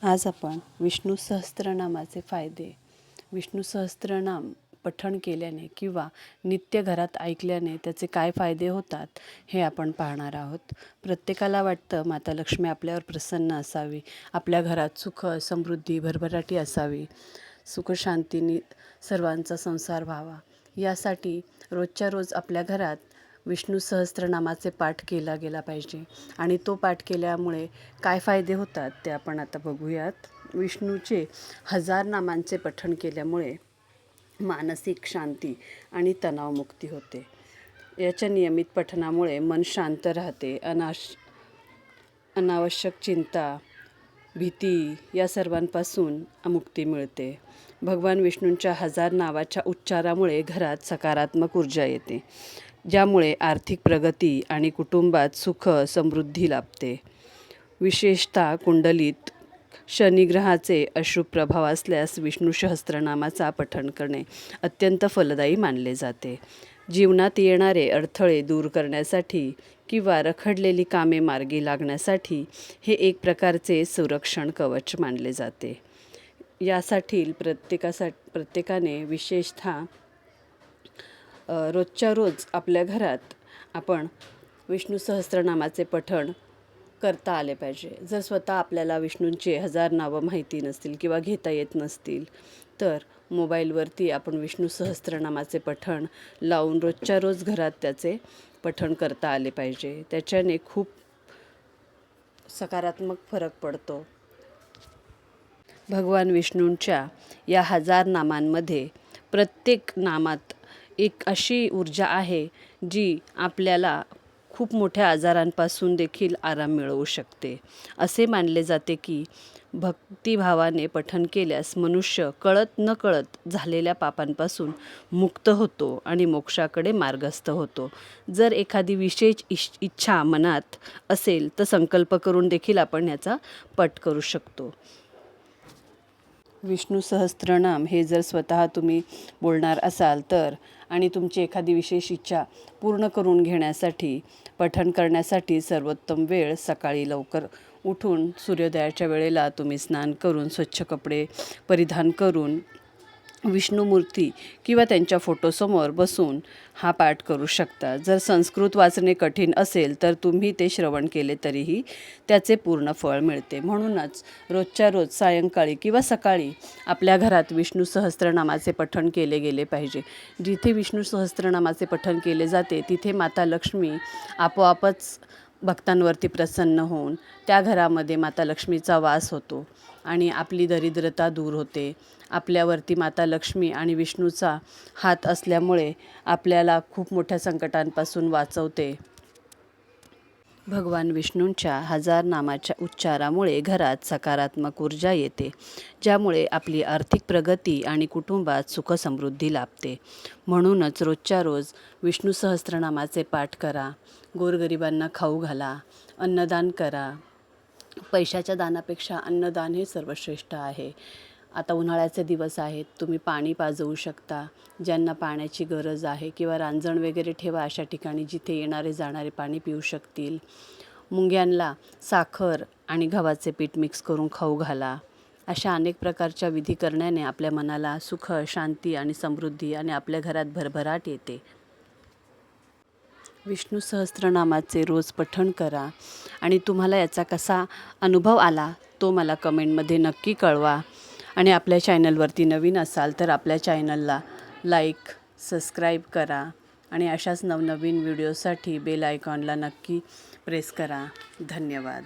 आज आपण विष्णू सहस्त्रनामाचे फायदे, विष्णू सहस्त्रनाम पठण केल्याने किंवा नित्य घरात ऐकल्याने त्याचे काय फायदे होतात हे आपण पाहणार आहोत. प्रत्येकाला वाटतं माता लक्ष्मी आपल्यावर प्रसन्न असावी, आपल्या घरात सुख समृद्धी भरभराटी असावी, सुखशांतीने सर्वांचा संसार व्हावा. यासाठी रोजच्या रोज आपल्या घरात विष्णू सहस्त्रनामाचे पाठ केला गेला पाहिजे आणि तो पाठ केल्यामुळे काय फायदे होतात ते आपण आता बघूयात. विष्णूचे 1000 नामांचे पठण केल्यामुळे मानसिक शांती आणि तणावमुक्ती होते. याच्या नियमित पठणामुळे मन शांत राहते, अनावश्यक चिंता, भीती या सर्वांपासून मुक्ती मिळते. भगवान विष्णूंच्या 1000 नावाच्या उच्चारामुळे घरात सकारात्मक ऊर्जा येते, ज्यामुळे आर्थिक प्रगती आणि कुटुंबात सुख समृद्धी लाभते. विशेषतः कुंडलीत शनिग्रहाचे अशुभ प्रभाव असल्यास विष्णू सहस्त्रनामाचा पठण करणे अत्यंत फलदायी मानले जाते. जीवनात येणारे अडथळे दूर करण्यासाठी किंवा रखडलेली कामे मार्गी लागण्यासाठी हे एक प्रकारचे संरक्षण कवच मानले जाते. यासाठी प्रत्येकाने विशेषतः रोजच्या रोज आपल्या घरात आपण विष्णू सहस्त्रनामाचे पठण करता आले पाहिजे. जर स्वतः आपल्याला विष्णूंचे 1000 नावं माहिती नसतील किंवा घेता येत नसतील तर मोबाईलवरती आपण विष्णू सहस्त्रनामाचे पठण लावून रोजच्या रोज घरात त्याचे पठण करता आले पाहिजे. त्याच्याने खूप सकारात्मक फरक पडतो. भगवान विष्णूंच्या या 1000 नामांमध्ये प्रत्येक नामात एक अशी ऊर्जा आहे जी आपल्याला खूप मोठ्या आजारांपासून देखील आराम मिळवू शकते. असे मानले जाते की भक्तिभावाने पठण केल्यास मनुष्य कळत नकळत झालेल्या पापांपासून मुक्त होतो आणि मोक्षाकडे मार्गस्थ होतो. जर एखादी विशेष इच्छा मनात असेल तर संकल्प करून देखील आपण याचा पठ करू शकतो. विष्णू सहस्त्रनाम हे जर स्वतः तुम्ही बोलणार असाल तर आणि तुमची एखादी विशेष इच्छा पूर्ण करून घेण्यासाठी पठण करण्यासाठी सर्वोत्तम वेळ सकाळी लवकर उठून सूर्योदयाच्या वेळेला तुम्ही स्नान करून स्वच्छ कपडे परिधान करून विष्णुमूर्ती किंवा त्यांच्या फोटोसमोर बसून हा पाठ करू शकता. जर संस्कृत वाचणे कठीण असेल तर तुम्ही ते श्रवण केले तरीही त्याचे पूर्ण फळ मिळते. म्हणूनच रोजच्या रोज सायंकाळी किंवा सकाळी आपल्या घरात विष्णू सहस्त्रनामाचे पठण केले गेले पाहिजे. जिथे विष्णू सहस्त्रनामाचे पठण केले जाते तिथे माता लक्ष्मी आपोआपच भक्तांवरती प्रसन्न होऊन त्या घरामध्ये माता लक्ष्मीचा वास होतो आणि आपली दरिद्रता दूर होते. आपल्यावरती माता लक्ष्मी आणि विष्णूचा हात असल्यामुळे आपल्याला खूप मोठ्या संकटांपासून वाचवते. भगवान विष्णूंच्या 1000 नामाच्या उच्चारामुळे घरात सकारात्मक ऊर्जा येते, ज्यामुळे आपली आर्थिक प्रगती आणि कुटुंबात सुखसमृद्धी लाभते. म्हणूनच रोजच्या रोज विष्णू सहस्त्रनामाचे पाठ करा, गोरगरिबांना खाऊ घाला, अन्नदान करा. पैशाच्या दानापेक्षा अन्नदान हे सर्वश्रेष्ठ आहे. आता उन्हाळ्याचे दिवस आहेत, तुम्ही पाणी पाजवू शकता ज्यांना पाण्याची गरज आहे किंवा रांजण वगैरे ठेवा अशा ठिकाणी जिथे येणारे जाणारे पाणी पिऊ शकतील. मुंग्यांना साखर आणि गव्हाचे पीठ मिक्स करून खाऊ घाला. अशा अनेक प्रकारच्या विधी करण्याने आपल्या मनाला सुख शांती आणि समृद्धी आणि आपल्या घरात भरभराट येते. विष्णू सहस्त्रनामाचे रोज पठण करा आणि तुम्हाला याचा कसा अनुभव आला तो मला कमेंटमध्ये नक्की कळवा. आणि आपल्या चॅनलवरती नवीन असाल तर आपल्या चॅनलला लाईक सबस्क्राईब करा आणि अशाच नवनवीन व्हिडिओसाठी बेल आयकॉनला नक्की प्रेस करा. धन्यवाद.